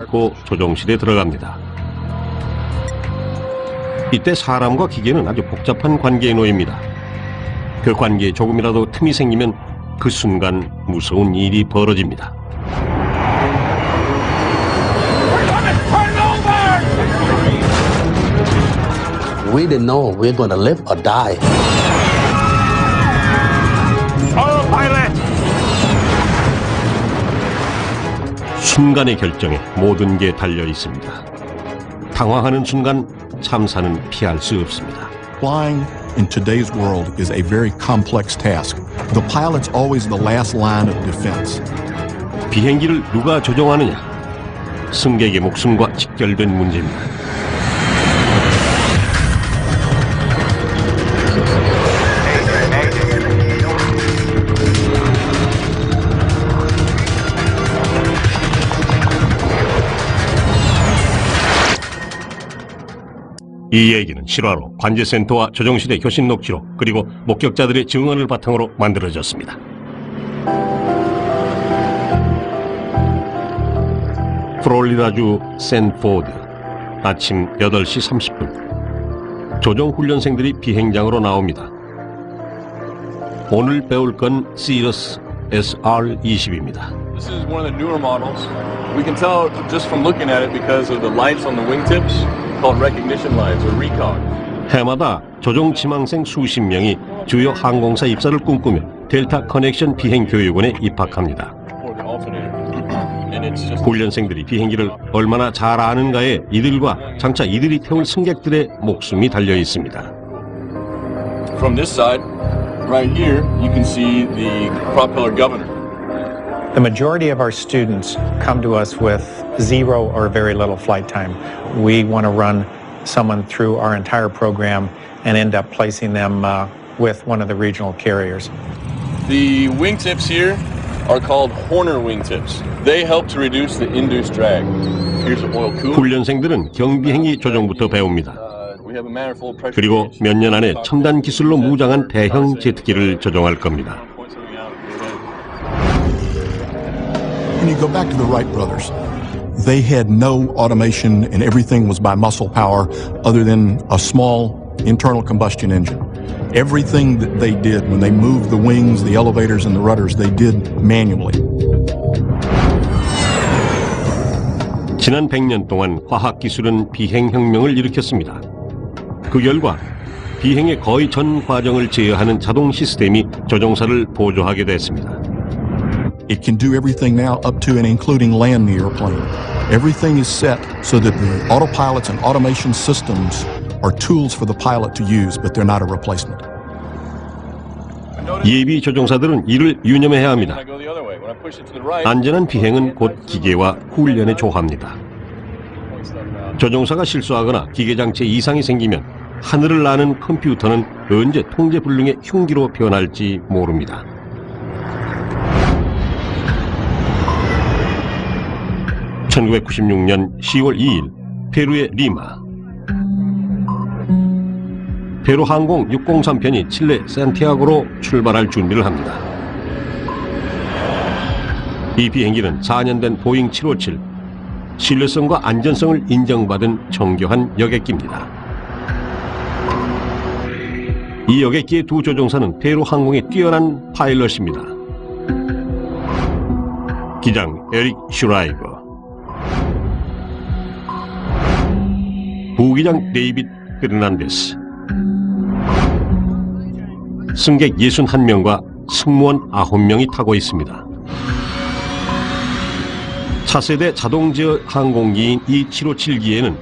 고 조종실에 들어갑니다. 이때 사람과 기계는 아주 복잡한 관계에 놓입니다. 그 관계에 조금이라도 틈이 생기면 그 순간 무서운 일이 벌어집니다. We didn't know we were going to live or die. 순간의 결정에 모든 게 달려 있습니다. 당황하는 순간 참사는 피할 수 없습니다. Flying in today's world is a very complex task. The pilot's always the last line of defense. 비행기를 누가 조종하느냐? 승객의 목숨과 직결된 문제입니다. 이 얘기는 실화로 관제센터와 조종실의 교신 녹취록 그리고 목격자들의 증언을 바탕으로 만들어졌습니다. 플로리다주 샌포드 아침 8시 30분 조종 훈련생들이 비행장으로 나옵니다. 오늘 배울 건 시러스 SR-20입니다. This is one of the newer models. We can tell just from looking at it because of the lights on the wingtips called recognition lights or recog. 해마다 조종 지망생 수십 명이 주요 항공사 입사를 꿈꾸며 델타 커넥션 비행교육원에 입학합니다. 훈련생들이 비행기를 얼마나 잘 아는가에 이들과 장차 이들이 태울 승객들의 목숨이 달려 있습니다. From this side, right here, you can see the propeller governor. The majority of our students come to us with zero or very little flight time. We want to run someone through our entire program and end up placing them with one of the regional carriers. The wingtips here are called Horner wingtips. They help to reduce the induced drag. Here's the oil cooler. 훈련생들은 경비행위 조종부터 배웁니다. We have a manifold pressure 그리고 gauge. 몇 년 안에 첨단 기술로 무장한 대형 제트기를 조종할 겁니다. When you go back to the Wright brothers, they had no automation and everything was by muscle power other than a small internal combustion engine. Everything that they did when they moved the wings, the elevators, and the rudders, they did manually. 지난 100년 동안 과학기술은 비행혁명을 일으켰습니다. 그 결과 비행의 거의 전 과정을 제어하는 자동 시스템이 조종사를 보조하게 됐습니다. It can do everything now up to and including land the airplane. Everything is set so that the autopilots and automation systems are tools for the pilot to use, but they're not a replacement. 예비 조종사들은 이를 유념해야 합니다. 안전한 비행은 곧 기계와 훈련의 조화입니다. 조종사가 실수하거나 기계 장치에 이상이 생기면 하늘을 나는 컴퓨터는 언제 통제 불능의 흉기로 변할지 모릅니다. (1996년 10월 2일) 페루의 리마. 페루 항공 603편이 칠레 산티아고로 출발할 준비를 합니다. 이 비행기는 4년 된 보잉 757, 신뢰성과 안전성을 인정받은 정교한 여객기입니다. 이 여객기의 두 조종사는 페루 항공의 뛰어난 파일럿입니다. 기장 에릭 슈라이버, 부기장 데이빗 페르난데스, 승객 61명과 승무원 9명이 타고 있습니다. 차세대 자동제어 항공기인 이 757기에는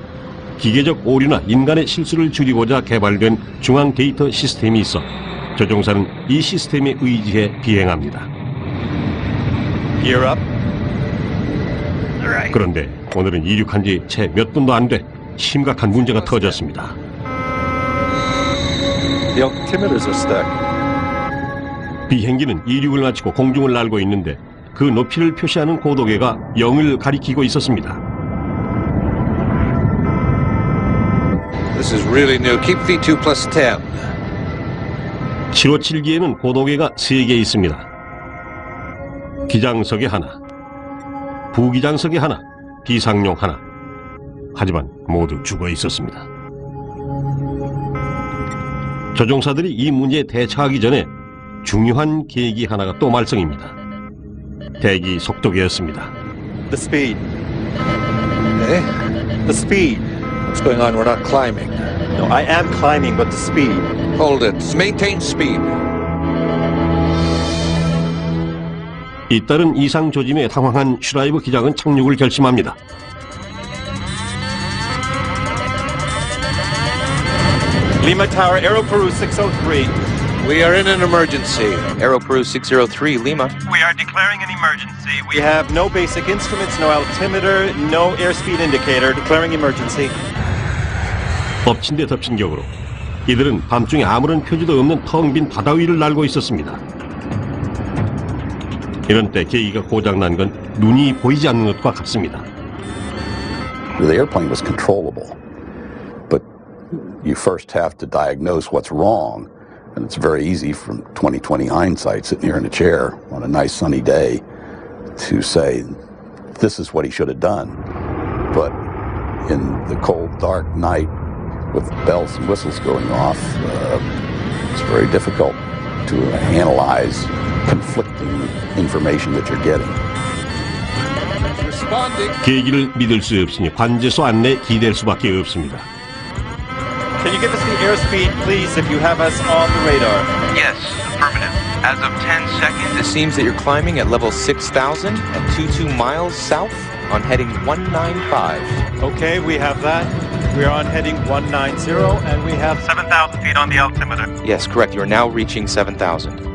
기계적 오류나 인간의 실수를 줄이고자 개발된 중앙 데이터 시스템이 있어 조종사는 이 시스템에 의지해 비행합니다. 그런데 오늘은 이륙한 지 채 몇 분도 안 돼 심각한 문제가 터졌습니다. The altimeters are stuck. 비행기는 이륙을 마치고 공중을 날고 있는데 그 높이를 표시하는 고도계가 0을 가리키고 있었습니다. This is really new. Keep V2 plus 10. 757기에는 고도계가 3개 있습니다. 기장석에 하나, 부기장석에 하나, 비상용 하나. 하지만 모두 죽어 있었습니다. 조종사들이 이 문제에 대처하기 전에 중요한 계기 하나가 또 말썽입니다. 대기 속도계였습니다. The speed. Eh? The speed. What's going on? We're not climbing. No, I am climbing, but the speed. Hold it. Maintain speed. 잇따른 이상 조짐에 당황한 슈라이버 기장은 착륙을 결심합니다. Lima Tower, Aero Peru 603. We are in an emergency. Aero Peru 603, Lima. We are declaring an emergency. We have no basic instruments, no altimeter, no airspeed indicator. Declaring emergency. 덮친 데 덮친 격으로 이들은 밤중에 아무런 표지도 없는 텅 빈 바다 위를 날고 있었습니다. 이런 때 계기가 고장난 건 눈이 보이지 않는 것과 같습니다. The airplane was controllable, but you first have to diagnose what's wrong, and it's very easy from 20/20 hindsight, sitting here in a chair on a nice sunny day, to say this is what he should have done. But in the cold, dark night, with bells and whistles going off, it's very difficult to analyze conflicting information that you're getting. Responding. 계기를 믿을 수 없으니 관제소 안내 기댈 수밖에 없습니다. Can you give us the airspeed, please, if you have us on the radar? Yes, affirmative. As of 10 seconds, it seems that you're climbing at level 6,000 at 22 miles south on heading 195. Okay, we have that. We are on heading 190, and we have 7,000 feet on the altimeter. Yes, correct. You are now reaching 7,000.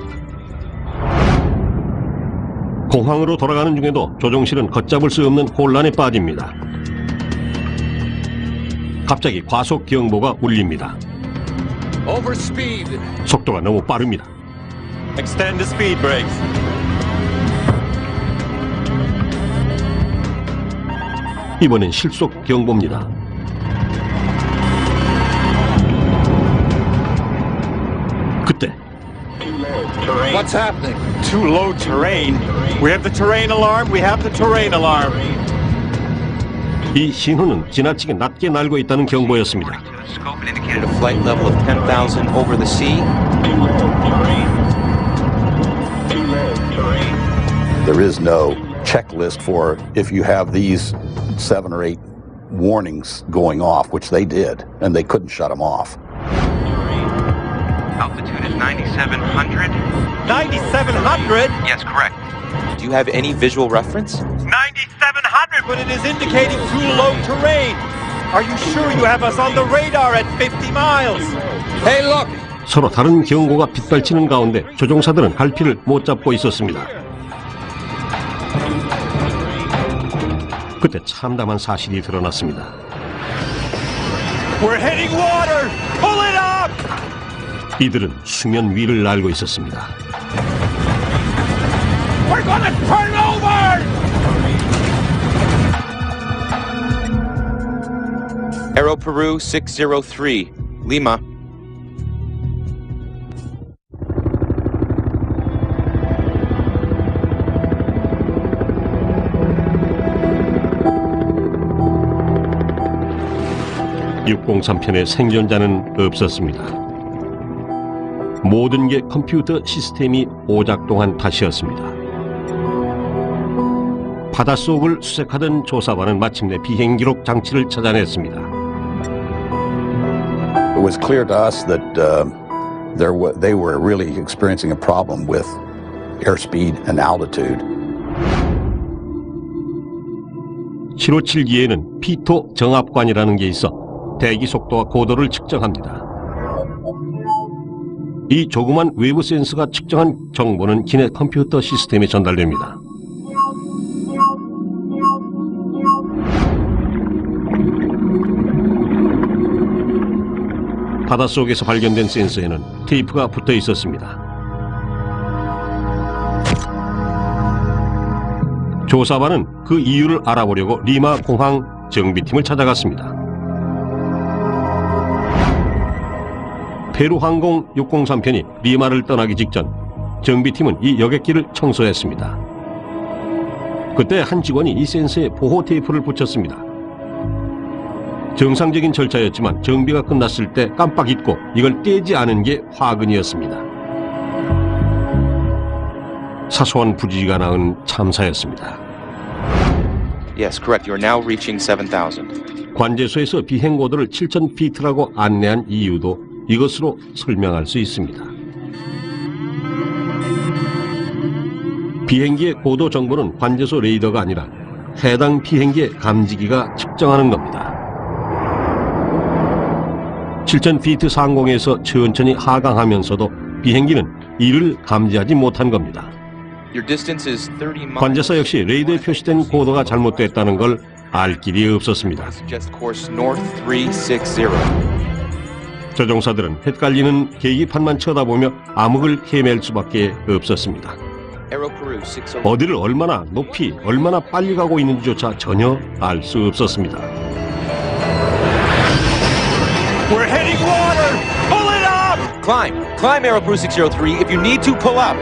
공항으로 돌아가는 중에도 조종실은 걷잡을 수 없는 혼란에 빠집니다. 갑자기 과속 경보가 울립니다. Overspeed. 속도가 너무 빠릅니다. Extend the speed brakes. 이번엔 실속 경보입니다. 그때 What's happening? Too low terrain. We have the terrain alarm. We have the terrain alarm. 이 신호는 지나치게 낮게 날고 있다는 경보였습니다. The scope indicated a flight level of 10,000 over the sea. There is no checklist for if you have these 7 or 8 warnings going off, which they did, and they couldn't shut them off. Altitude is 9,700. 9,700? Yes, correct. Do you have any visual reference? 9,700, but it is indicating too low terrain. Are you sure you have us on the radar at 50 miles? Hey, look! 서로 다른 경고가 빗발치는 가운데 조종사들은 갈피를 못 잡고 있었습니다. 그때 참담한 사실이 드러났습니다. We're hitting water! Pull it up! 이들은 수면 위를 날고 있었습니다. We're gonna turn over! Aero Peru 603, Lima. (603편의) 생존자는 없었습니다. 모든 게 컴퓨터 시스템이 오작동한 탓이었습니다. 바닷속을 수색하던 조사반은 마침내 비행기록 장치를 찾아냈습니다. It was clear to us that they were really experiencing a problem with airspeed and altitude. 757기에는 피토 정압관이라는 게 있어 대기 속도와 고도를 측정합니다. 이 조그만 외부 센서가 측정한 정보는 기내 컴퓨터 시스템에 전달됩니다. 바닷속에서 발견된 센서에는 테이프가 붙어 있었습니다. 조사반은 그 이유를 알아보려고 리마 공항 정비팀을 찾아갔습니다. 페루항공 603편이 리마를 떠나기 직전 정비팀은 이 여객기를 청소했습니다. 그때 한 직원이 이 센서에 보호 테이프를 붙였습니다. 정상적인 절차였지만 정비가 끝났을 때 깜빡 잊고 이걸 떼지 않은 게 화근이었습니다. 사소한 부지가 낳은 참사였습니다. Yes, correct. You are now reaching 7,000. 관제소에서 비행 고도를 7,000피트라고 안내한 이유도 이것으로 설명할 수 있습니다. 비행기의 고도 정보는 관제소 레이더가 아니라 해당 비행기의 감지기가 측정하는 겁니다. 7,000피트 상공에서 천천히 하강하면서도 비행기는 이를 감지하지 못한 겁니다. Your distance is 30 miles. 관제사 역시 레이더에 표시된 고도가 잘못됐다는 걸 알 길이 없었습니다. Suggest course north 360. 조종사들은 헷갈리는 계기판만 쳐다보며 암흑을 헤맬 수밖에 없었습니다. Aero Peru 60. 어디를 얼마나 높이, 얼마나 빨리 가고 있는지조차 전혀 알 수 없었습니다. We're hitting water! Pull it up! Climb Aero Peru 603. If you need to, pull up.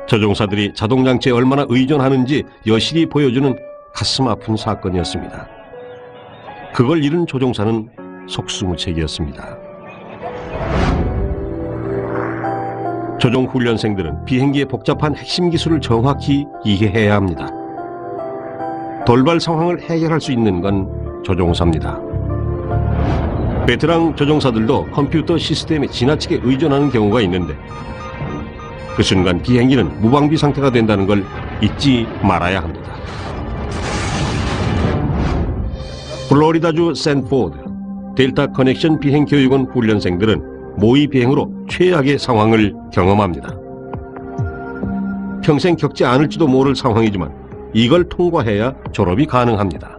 조종사들이 자동장치에 얼마나 의존하는지 여실히 보여주는 가슴 아픈 사건이었습니다. 그걸 잃은 조종사는 속수무책이었습니다. 조종훈련생들은 비행기의 복잡한 핵심 기술을 정확히 이해해야 합니다. 돌발 상황을 해결할 수 있는 건 조종사입니다. 베테랑 조종사들도 컴퓨터 시스템에 지나치게 의존하는 경우가 있는데 그 순간 비행기는 무방비 상태가 된다는 걸 잊지 말아야 합니다. 플로리다주 샌포드 델타 커넥션 비행교육원 훈련생들은 모의 비행으로 최악의 상황을 경험합니다. 평생 겪지 않을지도 모를 상황이지만 이걸 통과해야 졸업이 가능합니다.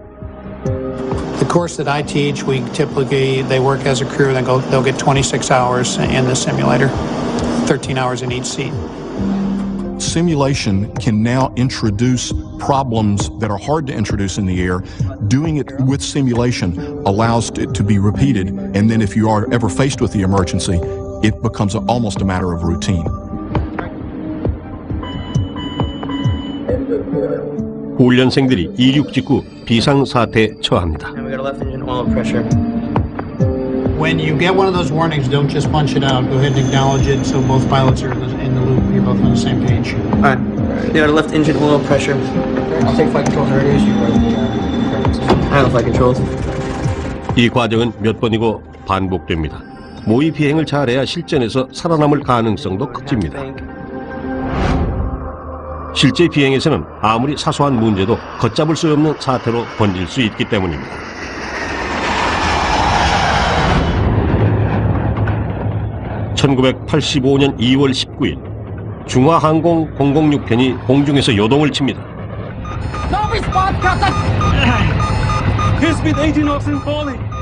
The course that I teach, they work as a crew, then they'll get 26 hours in the simulator, 13 hours in each seat. Simulation can now introduce problems that are hard to introduce in the air. Doing it with simulation allows it to be repeated, and then if you are ever faced with the emergency, it becomes almost a matter of routine. 훈련생들이 이륙 직후 비상사태에 처합니다. When you get one of those warnings, don't just punch it out. Go ahead and acknowledge it so both pilots are in the loop. You're both on the same page. All right. You got left engine oil pressure. I'll take flight controls. There it is. I have flight controls. 이 과정은 몇 번이고 반복됩니다. 모의 비행을 잘해야 실전에서 살아남을 가능성도 커집니다. 실제 비행에서는 아무리 사소한 문제도 걷잡을 수 없는 사태로 번질 수 있기 때문입니다. (1985년 2월 19일) 중화항공 006편이 공중에서 요동을 칩니다.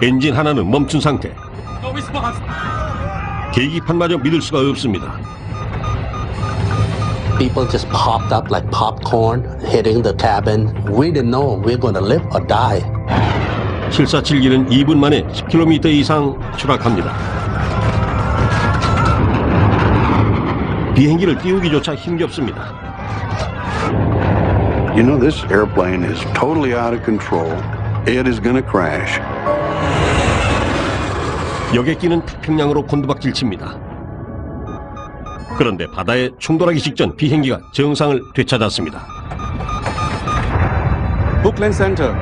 엔진 하나는 멈춘 상태. 계기판마저 믿을 수가 없습니다. People just popped up like popcorn, hitting the cabin. We didn't know we were going to live or die. 747기는 2분 만에 10km 이상 추락합니다. 비행기를 띄우기조차 힘겹습니다. You know, this airplane is totally out of control. It is going to crash. 여객기는 태평양으로 곤두박질 칩니다. 그런데 바다에 충돌하기 직전 비행기가 정상을 되찾았습니다. Oakland Center,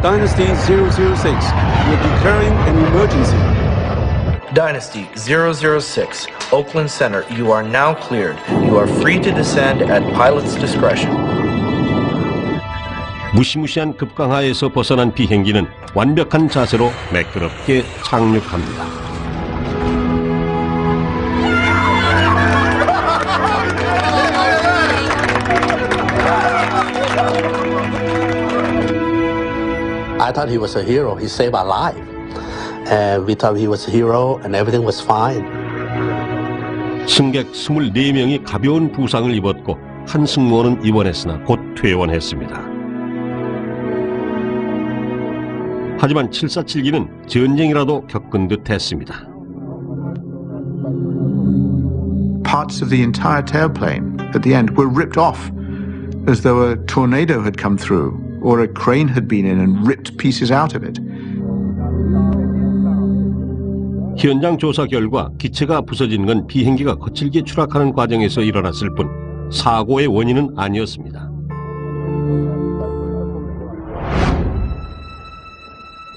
Dynasty 006. We're declaring an emergency. Dynasty 006, Oakland Center, you are now cleared. You are free to descend at pilot's discretion. 무시무시한 급강하에서 벗어난 비행기는 완벽한 자세로 매끄럽게 착륙합니다. I thought he was a hero. He saved our life. And we thought he was a hero and everything was fine. 승객 24명이 가벼운 부상을 입었고 한 승무원은 입원했으나 곧 퇴원했습니다. 하지만 747기는 전쟁이라도 겪은 듯 했습니다. parts of the entire tailplane at the end were ripped off as though a tornado had come through or a crane had been in and ripped pieces out of it. 현장 조사 결과 기체가 부서진 건 비행기가 거칠게 추락하는 과정에서 일어났을 뿐 사고의 원인은 아니었습니다.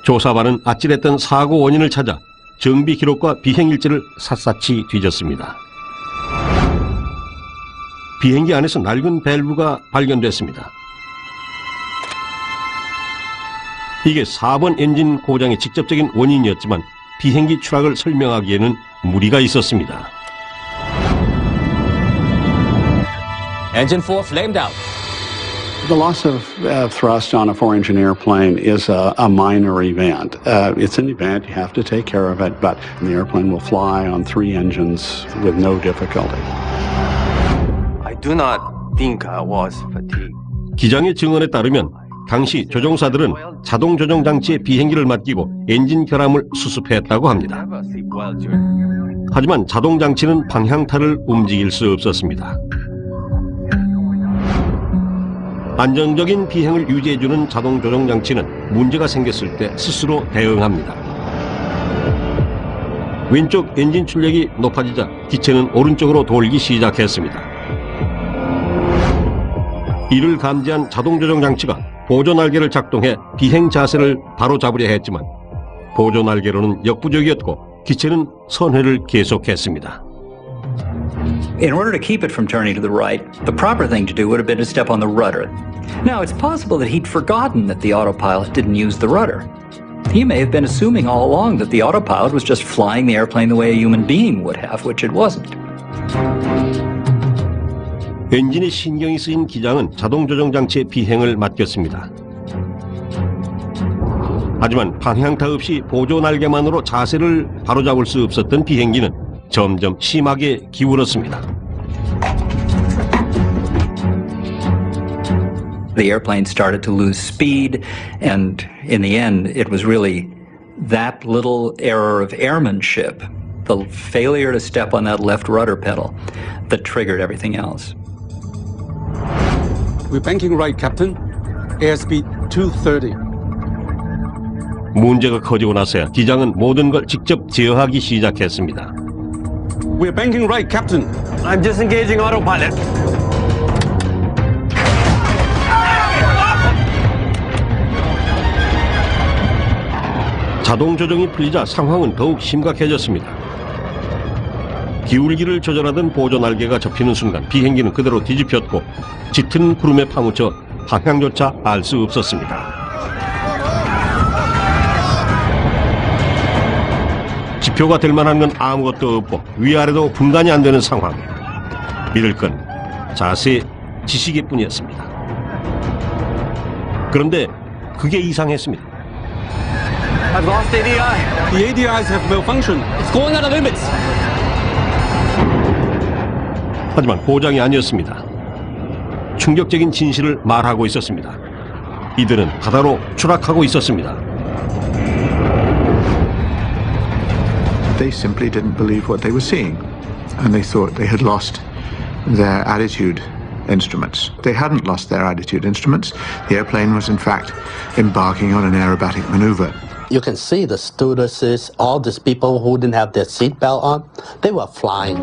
조사반은 아찔했던 사고 원인을 찾아 정비 기록과 비행 일지를 샅샅이 뒤졌습니다. 비행기 안에서 낡은 밸브가 발견됐습니다. 이게 4번 엔진 고장의 직접적인 원인이었지만 비행기 추락을 설명하기에는 무리가 있었습니다. Engine 4 flamed out. The loss of thrust on a four-engine airplane is a minor event. It's an event, you have to take care of it, but the airplane will fly on 3 engines with no difficulty. I do not think I was fatigued. 기장의 증언에 따르면 당시 조종사들은 자동 조종 장치에 비행기를 맡기고 엔진 결함을 수습했다고 합니다. 하지만 자동 장치는 방향타를 움직일 수 없었습니다. 안정적인 비행을 유지해주는 자동 조종 장치는 문제가 생겼을 때 스스로 대응합니다. 왼쪽 엔진 출력이 높아지자 기체는 오른쪽으로 돌기 시작했습니다. 이를 감지한 자동 조종 장치가 보조 날개를 작동해 비행 자세를 바로 잡으려 했지만 보조 날개로는 역부족이었고 기체는 선회를 계속했습니다. In order to keep it from turning to the right, the proper thing to do would have been to step on the rudder. Now, it's possible that he'd forgotten that the autopilot didn't use the rudder. He may have been assuming all along that the autopilot was just flying the airplane the way a human being would have, which it wasn't. 엔진에 신경이 쓰인 기장은 자동 조종 장치의 비행을 맡겼습니다. 하지만 방향타 없이 보조 날개만으로 자세를 바로잡을 수 없었던 비행기는 점점 심하게 기울었습니다. The airplane started to lose speed, and in the end, it was really that little error of airmanship, the failure to step on that left rudder pedal, that triggered everything else. We're banking right, Captain. Airspeed 230. 문제가 커지고 나서야 기장은 모든 걸 직접 제어하기 시작했습니다. We're banking right, Captain. I'm disengaging autopilot. 자동 조종이 풀리자 상황은 더욱 심각해졌습니다. 기울기를 조절하던 보조 날개가 접히는 순간 비행기는 그대로 뒤집혔고 짙은 구름에 파묻혀 방향조차 알 수 없었습니다. 지표가 될 만한 건 아무것도 없고 위아래도 분간이 안 되는 상황. 믿을 건 자세 지시기 뿐이었습니다. 그런데 그게 이상했습니다. I've lost ADI. The ADIs have malfunctioned. It's going out of limits. 하지만 고장이 아니었습니다. 충격적인 진실을 말하고 있었습니다. 이들은 바다로 추락하고 있었습니다. They simply didn't believe what they were seeing, and they thought they had lost their attitude instruments. They hadn't lost their attitude instruments. The airplane was in fact embarking on an aerobatic maneuver. You can see the stewardesses, all these people who didn't have their seatbelt on, they were flying.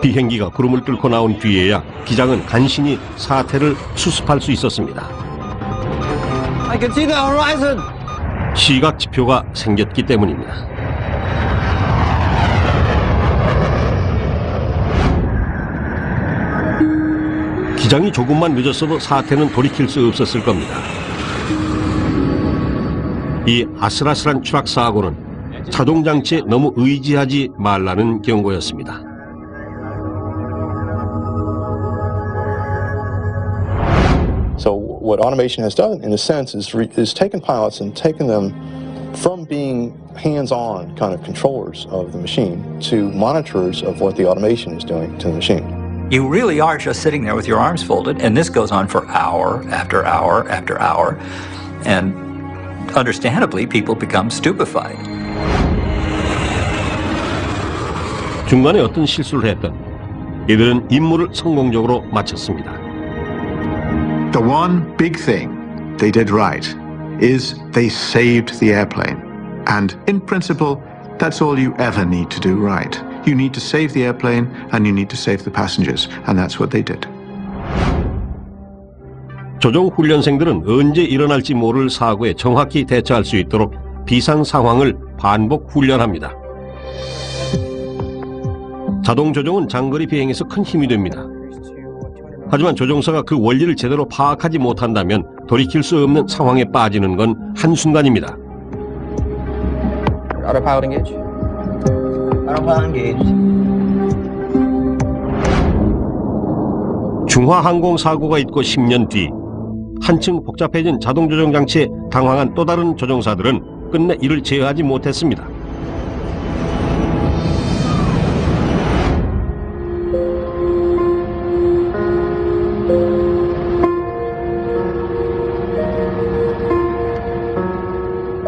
비행기가 구름을 뚫고 나온 뒤에야 기장은 간신히 사태를 수습할 수 있었습니다. I can see the horizon. 시각 지표가 생겼기 때문입니다. 기장이 조금만 늦었어도 사태는 돌이킬 수 없었을 겁니다. 이 아슬아슬한 추락 사고는 자동 장치에 너무 의지하지 말라는 경고였습니다. So what automation has done, in a sense, is taken pilots and taken them from being hands-on kind of controllers of the machine to monitorers of what the automation is doing to the machine. You really are just sitting there with your arms folded, and this goes on for hour after hour after hour. And understandably, people become stupefied. 중간에 어떤 실수를 했던 이들은 임무를 성공적으로 마쳤습니다. The one big thing they did right is they saved the airplane. And in principle, that's all you ever need to do right. You need to save the airplane and you need to save the passengers. And that's what they did. 조종 훈련생들은 언제 일어날지 모를 사고에 정확히 대처할 수 있도록 비상 상황을 반복 훈련합니다. 자동 조종은 장거리 비행에서 큰 힘이 됩니다. 하지만 조종사가 그 원리를 제대로 파악하지 못한다면 돌이킬 수 없는 상황에 빠지는 건 한순간입니다. Autopilot engaged. Autopilot engaged. 중화항공 사고가 있고 10년 뒤 한층 복잡해진 자동조종 장치에 당황한 또 다른 조종사들은 끝내 이를 제어하지 못했습니다.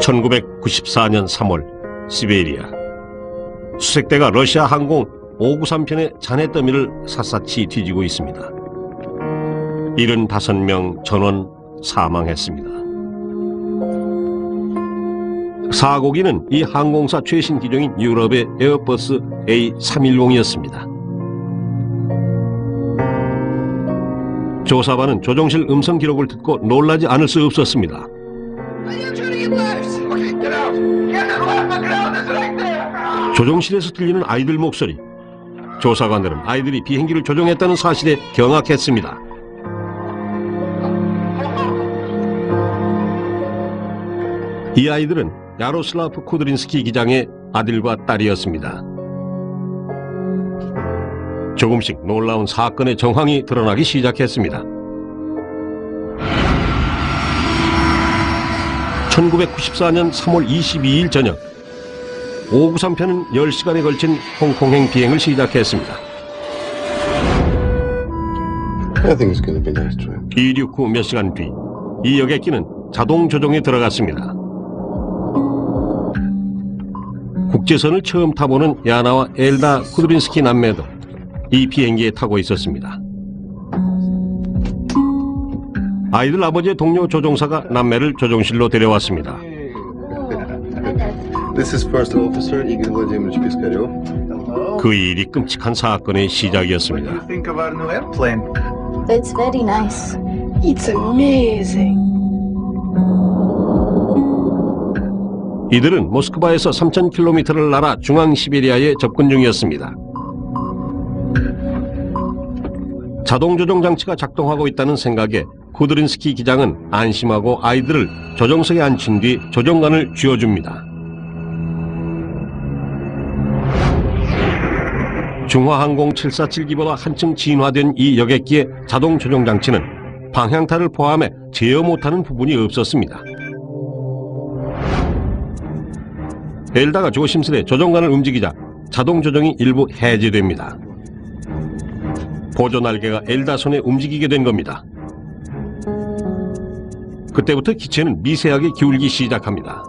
(1994년 3월) 시베리아 수색대가 러시아 항공 593편의 잔해 더미를 샅샅이 뒤지고 있습니다. 75명 전원 사망했습니다. 사고기는 이 항공사 최신 기종인 유럽의 에어버스 A310이었습니다. 조사반은 조종실 음성 기록을 듣고 놀라지 않을 수 없었습니다. 조종실에서 들리는 아이들 목소리. 조사관들은 아이들이 비행기를 조종했다는 사실에 경악했습니다. 이 아이들은 야로슬라프 쿠드린스키 기장의 아들과 딸이었습니다. 조금씩 놀라운 사건의 정황이 드러나기 시작했습니다. 1994년 3월 22일 저녁 593편은 10시간에 걸친 홍콩행 비행을 시작했습니다. 이륙 후 몇 시간 뒤 이 여객기는 자동 조종에 들어갔습니다. 국제선을 처음 타보는 야나와 엘다 쿠드린스키 남매도 이 비행기에 타고 있었습니다. 아이들 아버지의 동료 조종사가 남매를 조종실로 데려왔습니다. 그 일이 끔찍한 사건의 시작이었습니다. It's very nice. It's amazing. 이들은 모스크바에서 3,000km를 날아 중앙 시베리아에 접근 중이었습니다. 자동 조종 장치가 작동하고 있다는 생각에 쿠드린스키 기장은 안심하고 아이들을 조종석에 앉힌 뒤 조종관을 쥐어줍니다. 중화항공 747기보다 한층 진화된 이 여객기의 자동 조종 장치는 방향타를 포함해 제어 못하는 부분이 없었습니다. 엘다가 조심스레 조종관을 움직이자 자동 조종이 일부 해제됩니다. 보조 날개가 엘다 손에 움직이게 된 겁니다. 그때부터 기체는 미세하게 기울기 시작합니다.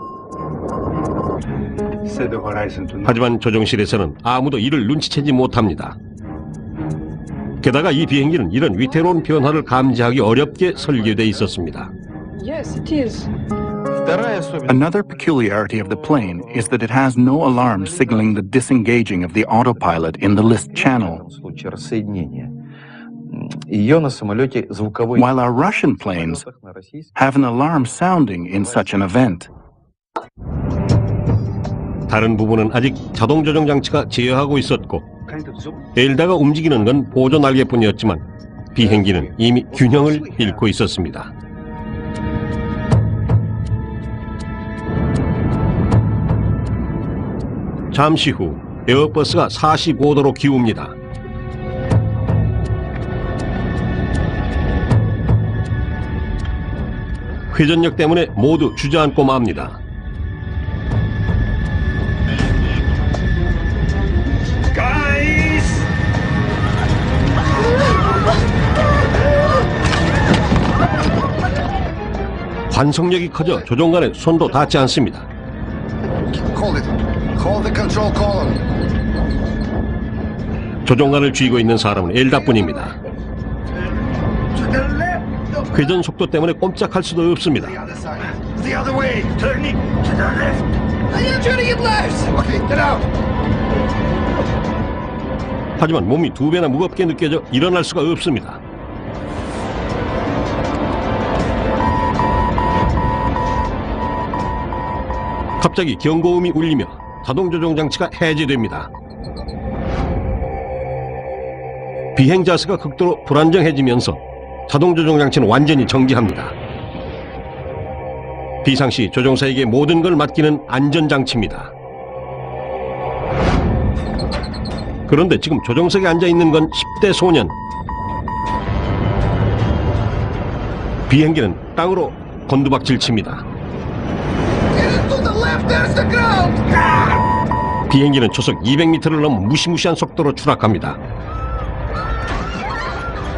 하지만 조종실에서는 아무도 이를 눈치채지 못합니다. 게다가 이 비행기는 이런 위태로운 변화를 감지하기 어렵게 설계되어 있었습니다. Yes, it is. Another peculiarity of the plane is that it has no alarm signaling the disengaging of the autopilot in the list channel. While our Russian planes have an alarm sounding in such an event. 다른 부분은 아직 자동 조종 장치가 제어하고 있었고 엘다가 움직이는 건 보조 날개뿐이었지만 비행기는 이미 균형을 잃고 있었습니다. 잠시 후 에어버스가 45도로 기웁니다. 회전력 때문에 모두 주저앉고 맙니다. 관성력이 커져 조종관의 손도 닿지 않습니다. 조종관을 쥐고 있는 사람은 엘다뿐입니다. 회전 속도 때문에 꼼짝할 수도 없습니다. 하지만 몸이 2배나 무겁게 느껴져 일어날 수가 없습니다. 갑자기 경고음이 울리며 자동조종 장치가 해제됩니다. 비행 자세가 극도로 불안정해지면서 자동조종 장치는 완전히 정지합니다. 비상시 조종사에게 모든 걸 맡기는 안전장치입니다. 그런데 지금 조종석에 앉아있는 건 10대 소년. 비행기는 땅으로 곤두박질 칩니다. 비행기는 초속 200m를 넘어 무시무시한 속도로 추락합니다.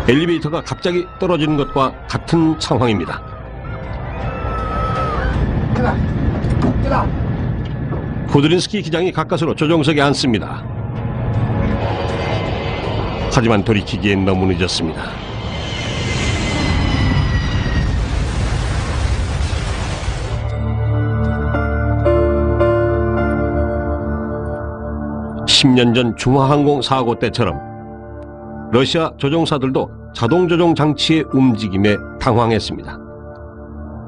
엘리베이터가 갑자기 떨어지는 것과 같은 상황입니다. 코드린스키 기장이 가까스로 조종석에 앉습니다. 하지만 돌이키기엔 너무 늦었습니다. (10년) 전 중화항공 사고 때처럼 러시아 조종사들도 자동조종 장치의 움직임에 당황했습니다.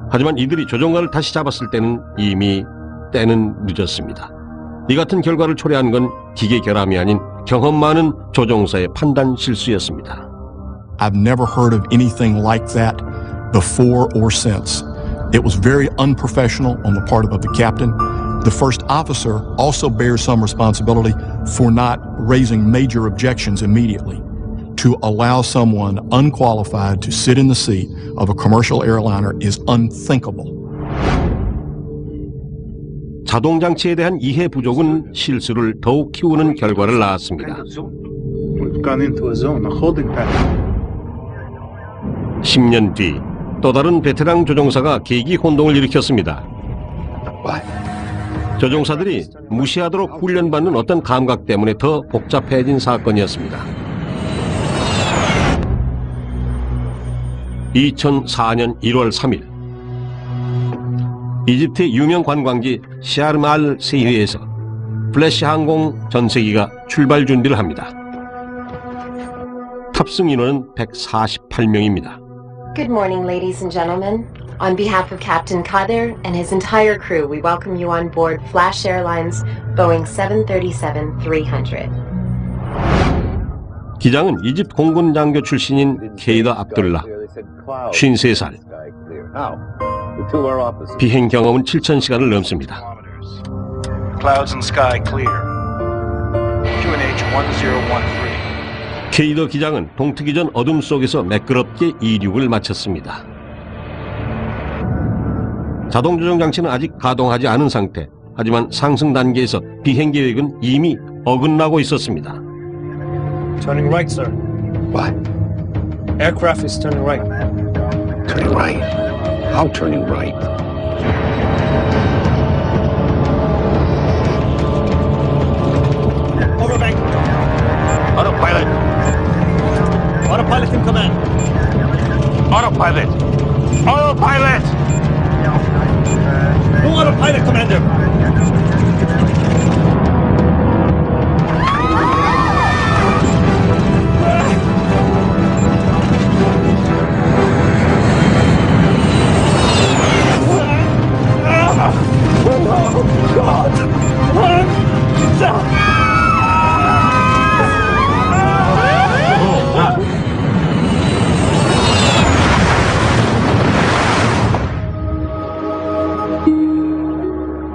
하지만 이들이 조종관을 다시 잡았을 때는 이미 때는 늦었습니다. 이 같은 결과를 초래한 건 기계 결함이 아닌 경험 많은 조종사의 판단 실수였습니다. I've never heard of anything like that before or since. It was very unprofessional on the part of the captain. The first officer also bears some responsibility for not raising major objections immediately. To allow someone unqualified to sit in the seat of a commercial airliner is unthinkable. 자동장치에 대한 이해 부족은 실수를 더욱 키우는 결과를 낳았습니다. 10년 뒤 또 다른 베테랑 조종사가 계기 혼동을 일으켰습니다. 조종사들이 무시하도록 훈련받는 어떤 감각 때문에 더 복잡해진 사건이었습니다. 2004년 1월 3일 이집트의 유명 관광지 샤르m 알 세이흐에서 플래시 항공 전세기가 출발 준비를 합니다. 탑승 인원은 148명입니다. Good morning, ladies and gentlemen. On behalf of Captain Kader and his entire crew, we welcome you on board Flash Airlines Boeing 737-300. 기장은 이집트 공군 장교 출신인 케이더 압둘라, 53살. 비행 경험은 7,000시간을 넘습니다. Clouds and sky clear. QNH 1013. 케이더 기장은 동트기 전 어둠 속에서 매끄럽게 이륙을 마쳤습니다. 자동조종 장치는 아직 가동하지 않은 상태. 하지만 상승 단계에서 비행 계획은 이미 어긋나고 있었습니다. Turning right, sir. What? Aircraft is turning right. Turning right? How turning right? Overbank. Autopilot. Autopilot in command. Autopilot. Autopilot. No autopilot, Commander.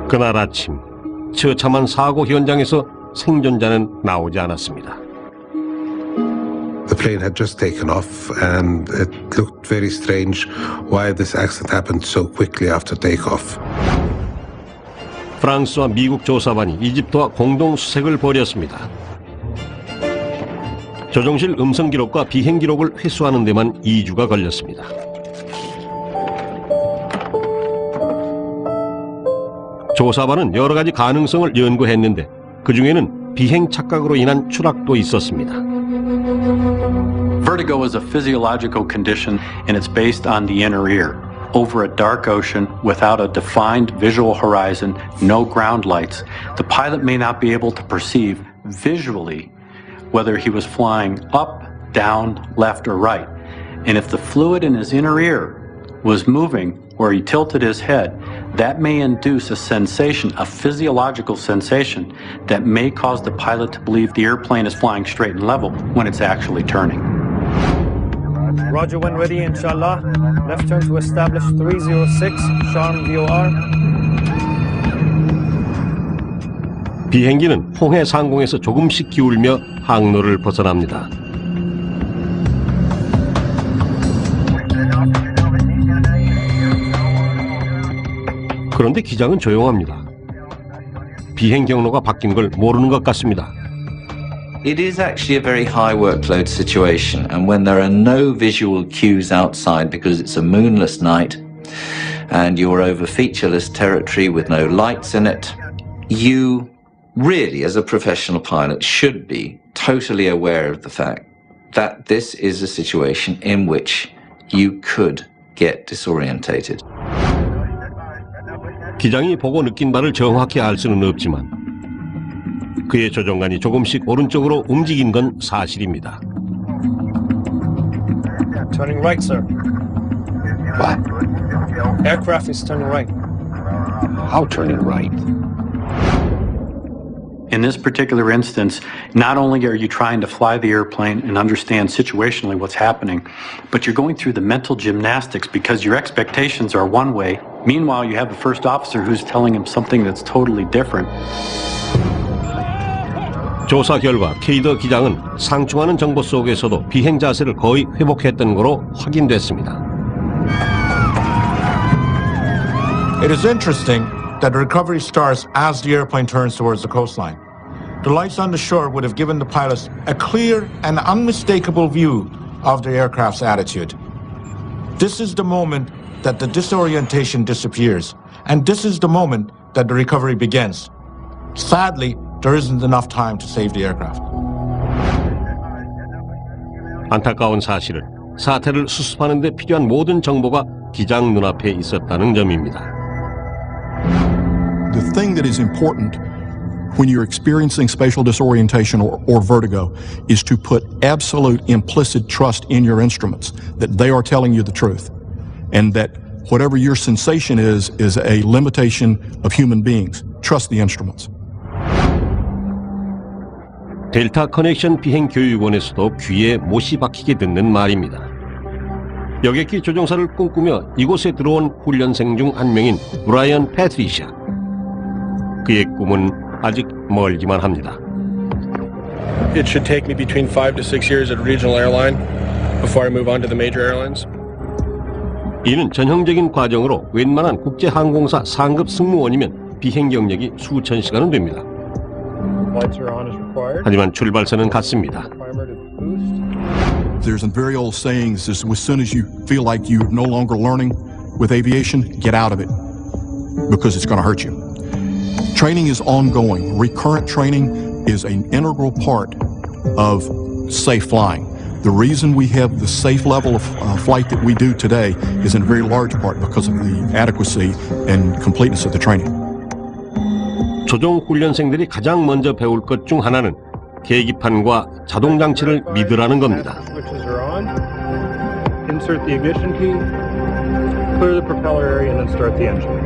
그날 아침, 처참한 사고 현장에서 생존자는 나오지 않았습니다. The plane had just taken off and it looked very strange why this accident happened so quickly after takeoff. 프랑스와 미국 조사반이 이집트와 공동 수색을 벌였습니다. 조종실 음성 기록과 비행 기록을 회수하는 데만 2주가 걸렸습니다. 조사반은 여러 가지 가능성을 연구했는데 그 중에는 비행 착각으로 인한 추락도 있었습니다. Vertigo is a physiological condition and it's based on the inner ear. Over a dark ocean, without a defined visual horizon, no ground lights, the pilot may not be able to perceive visually whether he was flying up, down, left, or right. And if the fluid in his inner ear was moving or he tilted his head, that may induce a sensation, a physiological sensation, that may cause the pilot to believe the airplane is flying straight and level when it's actually turning. Roger, when ready, inshallah. Left turn to establish 306, Sharm VOR. 비행기는 홍해 상공에서 조금씩 기울며 항로를 벗어납니다. 그런데 기장은 조용합니다. 비행 경로가 바뀐 걸 모르는 것 같습니다. It is actually a very high workload situation, and when there are no visual cues outside because it's a moonless night and you're over featureless territory with no lights in it, you really, as a professional pilot, should be totally aware of the fact that this is a situation in which you could get disorientated. 기장이 보고 느낀 바를 정확히 알 수는 없지만 그의 조종관이 조금씩 오른쪽으로 움직인 건 사실입니다. Turning right, sir. What? Aircraft is turning right. How turning right? In this particular instance, not only are you trying to fly the airplane and understand situationally what's happening, but you're going through the mental gymnastics because your expectations are one way. Meanwhile, you have a first officer who's telling him something that's totally different. 조사 결과 케이더 기장은 상충하는 정보 속에서도 비행 자세를 거의 회복했던 거로 확인됐습니다. It is interesting that the recovery starts as the airplane turns towards the coastline. The lights on the shore would have given the pilots a clear and unmistakable view of the aircraft's attitude. This is the moment that the disorientation disappears, and this is the moment that the recovery begins. Sadly, there isn't enough time to save the aircraft. 안타까운 사실은 사태를 수습하는 데 필요한 모든 정보가 기장 눈앞에 있었다는 점입니다. The thing that is important when you're experiencing spatial disorientation or vertigo is to put absolute implicit trust in your instruments, that they are telling you the truth, and that whatever your sensation is a limitation of human beings. Trust the instruments. 델타 커넥션 비행교육원에서도 귀에 못이 박히게 듣는 말입니다. 여객기 조종사를 꿈꾸며 이곳에 들어온 훈련생 중 한 명인 브라이언 패트리샤. 그의 꿈은 아직 멀기만 합니다. It should take me between 5 to 6 years at a regional airline before I move on to the major airlines. 이는 전형적인 과정으로 웬만한 국제항공사 상급 승무원이면 비행 경력이 수천 시간은 됩니다. 하지만 출발선은 같습니다. There's a very old saying that says, as soon as you feel like you're no longer learning with aviation, get out of it, because it's going to hurt you. Training is ongoing. Recurrent training is an integral part of safe flying. The reason we have the safe level of flight that we do today is in a very large part because of the adequacy and completeness of the training. 조종 훈련생들이 가장 먼저 배울 것 중 하나는 계기판과 자동 장치를 믿으라는 겁니다. Insert the ignition key, clear the propeller area, and then start the engine.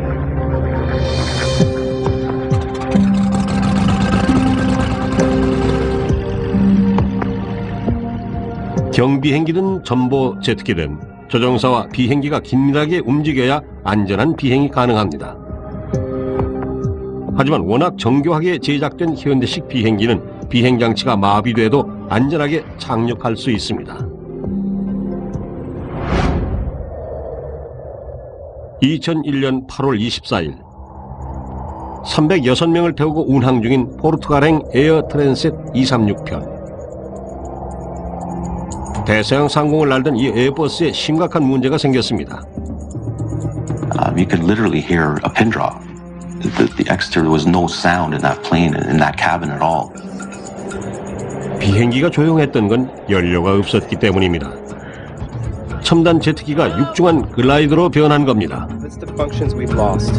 경비행기든 전보 제트기든 조종사와 비행기가 긴밀하게 움직여야 안전한 비행이 가능합니다. 하지만 워낙 정교하게 제작된 현대식 비행기는 비행장치가 마비돼도 안전하게 착륙할 수 있습니다. 2001년 8월 24일 306명을 태우고 운항 중인 포르투갈행 에어 트랜셋 236편. 대서양 상공을 날던 이 에어버스에 심각한 문제가 생겼습니다. You could literally hear a pin drop. the exterior, there was no sound in that plane, in that cabin at all. 비행기가 조용했던 건 연료가 없었기 때문입니다. 첨단 제트기가 육중한 글라이더로 변한 겁니다. That's the functions we've lost.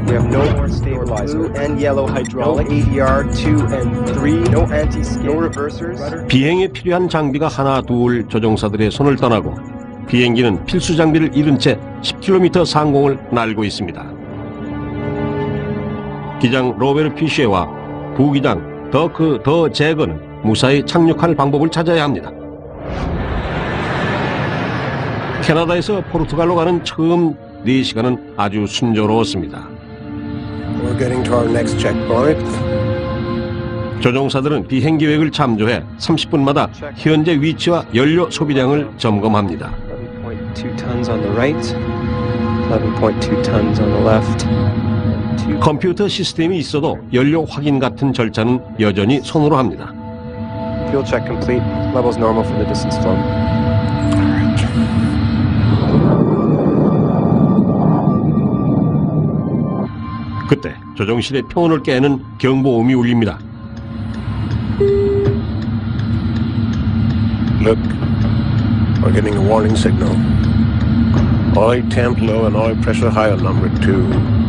We have no more stabilizer. Blue and yellow hydraulic. No ADR 2 and 3. No anti-skid. No reversers. 비행에 필요한 장비가 하나 둘 조종사들의 손을 떠나고 비행기는 필수 장비를 잃은 채 10km 상공을 날고 있습니다. 기장 로베르 피쉐와 부기장 더크 더 제거는 무사히 착륙할 방법을 찾아야 합니다. 캐나다에서 포르투갈로 가는 처음 4시간은 아주 순조로웠습니다. We're getting to our next checkpoint. 조종사들은 비행 계획을 참조해 30분마다 현재 위치와 연료 소비량을 점검합니다. 11.2 tons on the right. 11.2 tons on the left. 컴퓨터 시스템이 있어도 연료 확인 같은 절차는 여전히 손으로 합니다. Fuel check complete. Levels normal for the distance flown. 그때 조종실의 평온을 깨는 경보음이 울립니다. Look, we're getting a warning signal. Oil temp low and oil pressure high on number 2.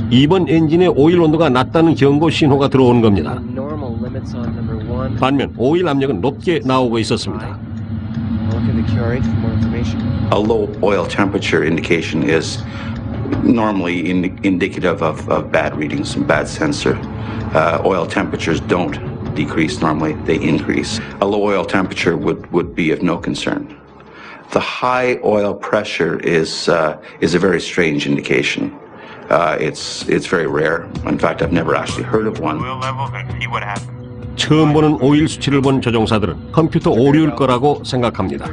이번 엔진의 오일 온도가 낮다는 경고 신호가 들어온 겁니다. 반면 오일 압력은 높게 나오고 있었습니다. A low oil temperature indication is normally indicative of bad readings, bad sensor. Oil temperatures don't decrease normally, they increase. A low oil temperature would be of no concern. The high oil pressure is a very strange indication. It's very rare. In fact, I've never actually heard of one. 처음 보는 오일 수치를 본 조종사들은 컴퓨터 오류일 거라고 생각합니다.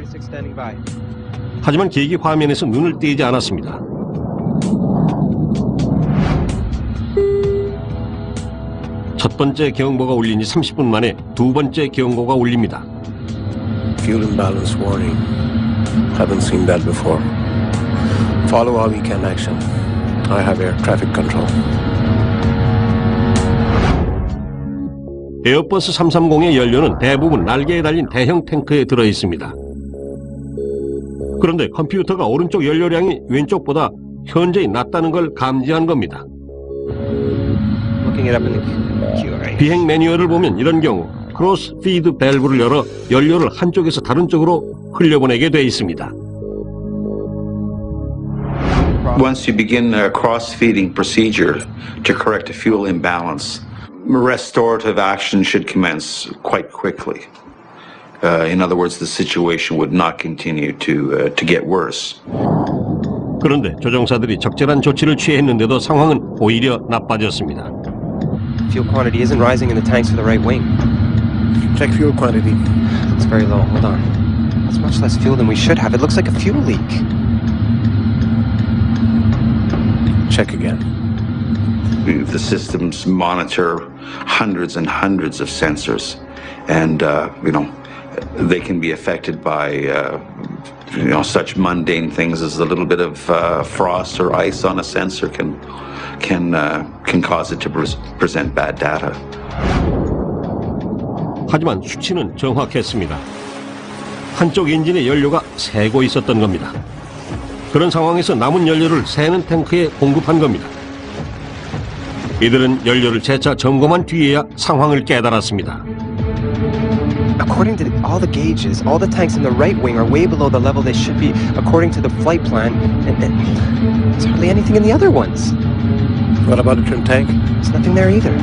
하지만 계기 화면에서 눈을 떼지 않았습니다. 첫 번째 경보가 울린 지 30분 만에 두 번째 경고가 울립니다. Fuel imbalance warning. Haven't seen that before. Follow all we can action. I have air traffic control. 에어버스 330의 연료는 대부분 날개에 달린 대형 탱크에 들어 있습니다. 그런데 컴퓨터가 오른쪽 연료량이 왼쪽보다 현저히 낮다는 걸 감지한 겁니다. 비행 매뉴얼을 보면 이런 경우 크로스 피드 밸브를 열어 연료를 한쪽에서 다른 쪽으로 흘려보내게 돼 있습니다. Once you begin a cross-feeding procedure to correct a fuel imbalance, restorative action should commence quite quickly. In other words, the situation would not continue to get worse. 그런데 조종사들이 적절한 조치를 취했는데도 상황은 오히려 나빠졌습니다. Fuel quantity isn't rising in the tanks for the right wing. Check fuel quantity. It's very low. Hold on. That's much less fuel than we should have. It looks like a fuel leak. Check again. The systems monitor hundreds and hundreds of sensors, and they can be affected by such mundane things as a little bit of frost or ice on a sensor can cause it to present bad data. 하지만 수치는 정확했습니다. 한쪽 엔진의 연료가 새고 있었던 겁니다. 그런 상황에서 남은 연료를 새는 탱크에 공급한 겁니다. 이들은 연료를 재차 점검한 뒤에야 상황을 깨달았습니다. According to all the gauges, all the tanks in the right wing are way below the level they should be according to the flight plan, and there's hardly anything in the other ones. What about the trim tank? There's nothing there either.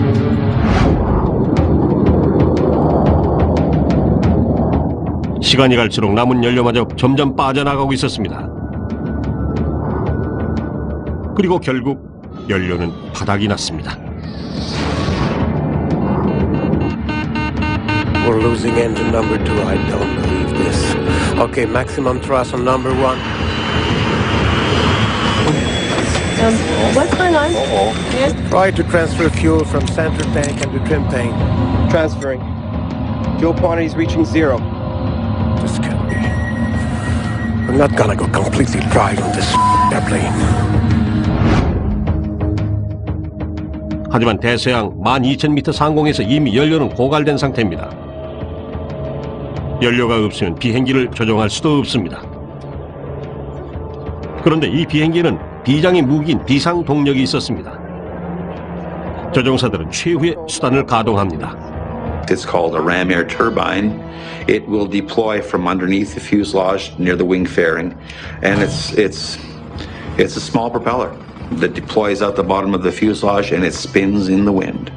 시간이 갈수록 남은 연료마저 점점 빠져나가고 있었습니다. 그리고 결국 연료는 바닥이 났습니다. We're losing engine number 2. I don't believe this. Okay, maximum thrust on number 1. What's going on? Yes? Try to transfer fuel from center tank and to trim tank. Transferring. Fuel quantity is reaching 0. This can't be. We're not gonna go completely dry on this airplane. 하지만 대서양 12,000m 상공에서 이미 연료는 고갈된 상태입니다. 연료가 없으면 비행기를 조종할 수도 없습니다. 그런데 이 비행기는 비장의 무기인 비상 동력이 있었습니다. 조종사들은 최후의 수단을 가동합니다. It's called a ram air turbine. It will deploy from underneath the fuselage near the wing fairing, and it's a small propeller that deploys out the bottom of the fuselage and it spins in the wind.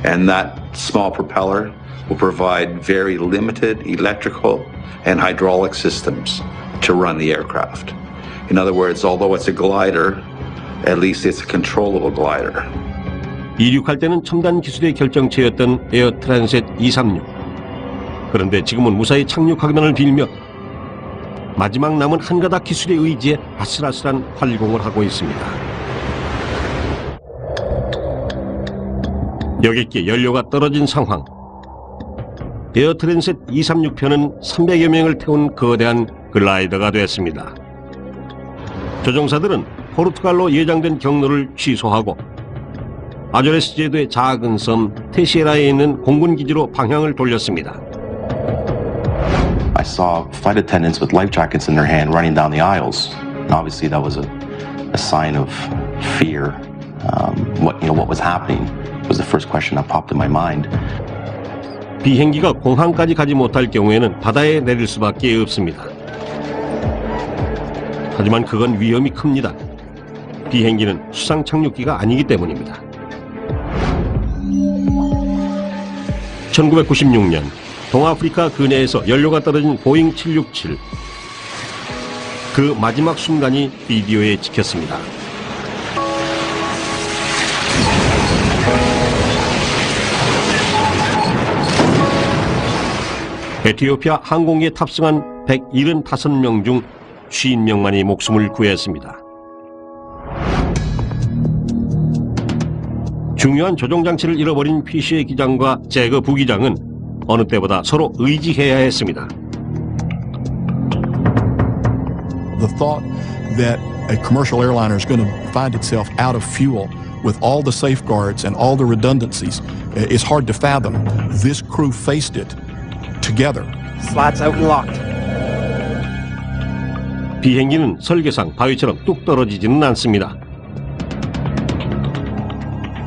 And that small propeller will provide very limited electrical and hydraulic systems to run the aircraft. In other words, although it's a glider, at least it's a controllable glider. 이륙할 때는 첨단 기술의 결정체였던 에어 트랜셋 236. 그런데 지금은 무사히 착륙하기만을 빌며 마지막 남은 한 가닥 기술의 의지에 아슬아슬한 활공을 하고 있습니다. 여객기에 연료가 떨어진 상황. 에어 트랜셋 236편은 300여 명을 태운 거대한 글라이더가 됐습니다. 조종사들은 포르투갈로 예정된 경로를 취소하고 아조레스 제도의 작은 섬 테시에라에 있는 공군 기지로 방향을 돌렸습니다. I saw flight attendants with life jackets in their hand running down the aisles. And obviously, that was a sign of fear. What was happening was the first question that popped in my mind. 비행기가 공항까지 가지 못할 경우에는 바다에 내릴 수밖에 없습니다. 하지만 그건 위험이 큽니다. 비행기는 수상 착륙기가 아니기 때문입니다. 1996년 동아프리카 근해에서 연료가 떨어진 보잉 767. 그 마지막 순간이 비디오에 찍혔습니다. 에티오피아 항공기에 탑승한 175명 중 50명만이 목숨을 구했습니다. 중요한 조종장치를 잃어버린 피시의 기장과 제거 부기장은 어느 때보다 서로 의지해야 했습니다. The thought that a commercial airliner is going to find itself out of fuel with all the safeguards and all the redundancies is hard to fathom. This crew faced it together. Slats out and locked. 비행기는 설계상 바위처럼 뚝 떨어지지는 않습니다.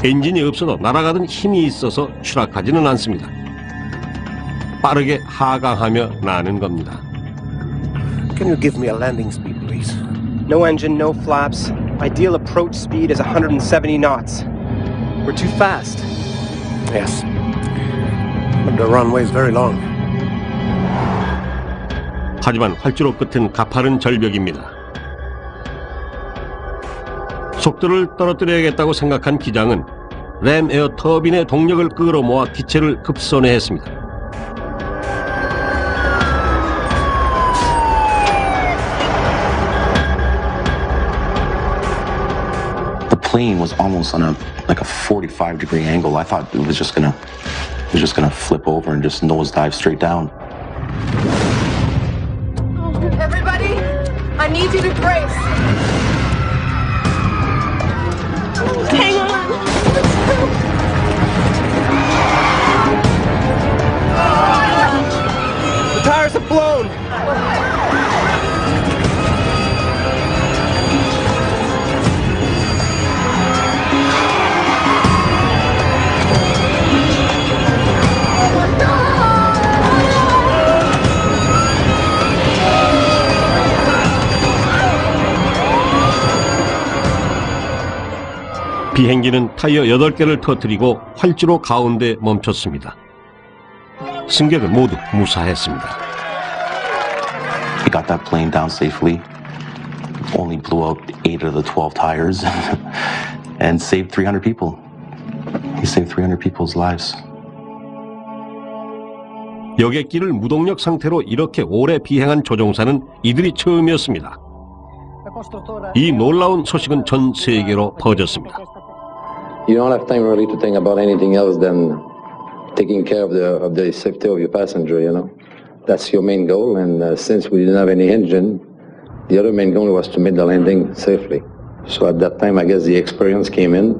엔진이 없어도 날아가던 힘이 있어서 추락하지는 않습니다. 빠르게 하강하며 나는 겁니다. Can you give me a landing speed, please? No engine, no flaps. Ideal approach speed is 170 knots. We're too fast. Yes. But the runway is very long. 하지만 활주로 끝은 가파른 절벽입니다. 속도를 떨어뜨려야겠다고 생각한 기장은 램 에어 터빈의 동력을 끌어모아 기체를 급선회했습니다. The plane was almost on a 45-degree angle. I thought it was just gonna flip over and just nosedive straight down. Everybody, I need you to brace. Hang on. The tires have blown. 비행기는 타이어 8개를 터뜨리고 활주로 가운데 멈췄습니다. 승객은 모두 무사했습니다. He got that plane down safely. Only blew out 8 of the 12 tires and saved 300 people. He saved 300 people's lives. 여객기를 무동력 상태로 이렇게 오래 비행한 조종사는 이들이 처음이었습니다. 이 놀라운 소식은 전 세계로 퍼졌습니다. You don't have time really to think about anything else than taking care of the safety of your passenger, you know. That's your main goal, and since we didn't have any engine, the other main goal was to make the landing safely. So at that time, I guess the experience came in.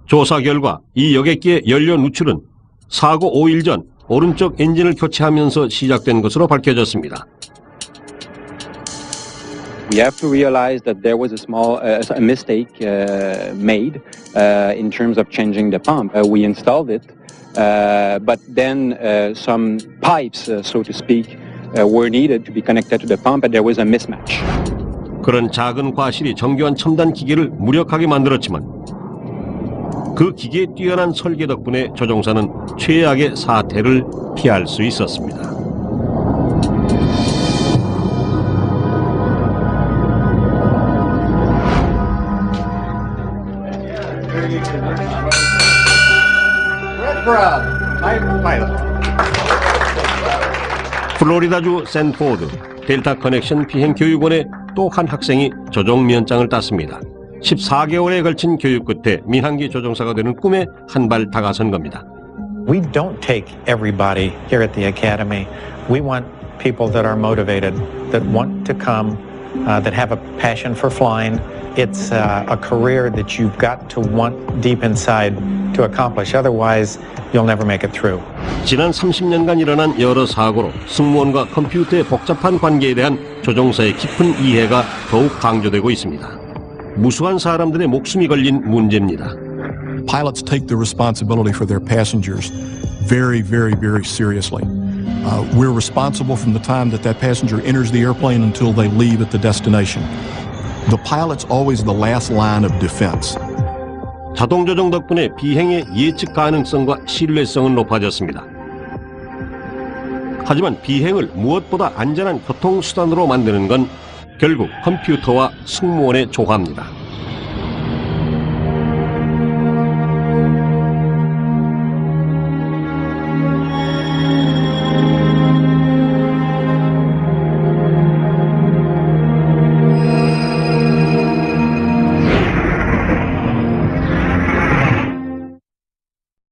조사 결과 이 여객기의 연료 누출은 사고 5일 전 오른쪽 엔진을 교체하면서 시작된 것으로 밝혀졌습니다. We have to realize that there was a small mistake made in terms of changing the pump. We installed it, but then some pipes, so to speak, were needed to be connected to the pump, and there was a mismatch. 그런 작은 과실이 정교한 첨단 기계를 무력하게 만들었지만 그 기계의 뛰어난 설계 덕분에 조종사는 최악의 사태를 피할 수 있었습니다. 플로리다주 샌포드 델타 커넥션 비행교육원의 또 한 학생이 조종면장을 땄습니다. 14개월에 걸친 교육 끝에 민항기 조종사가 되는 꿈에 한 발 다가선 겁니다. We don't take everybody here at the academy. We want people that are motivated, that want to come, that have a passion for flying. It's a career that you've got to want deep inside to accomplish. Otherwise, you'll never make it through. 지난 30년간 일어난 여러 사고로 승무원과 컴퓨터의 복잡한 관계에 대한 조종사의 깊은 이해가 더욱 강조되고 있습니다. 무수한 사람들의 목숨이 걸린 문제입니다. Pilots take the responsibility for their passengers very, very, very seriously. We're responsible from the time that passenger enters the airplane until they leave at the destination. The pilot's always the last line of defense. 자동 조종 덕분에 비행의 예측 가능성과 신뢰성은 높아졌습니다. 하지만 비행을 무엇보다 안전한 교통수단으로 만드는 건 결국 컴퓨터와 승무원의 조화입니다.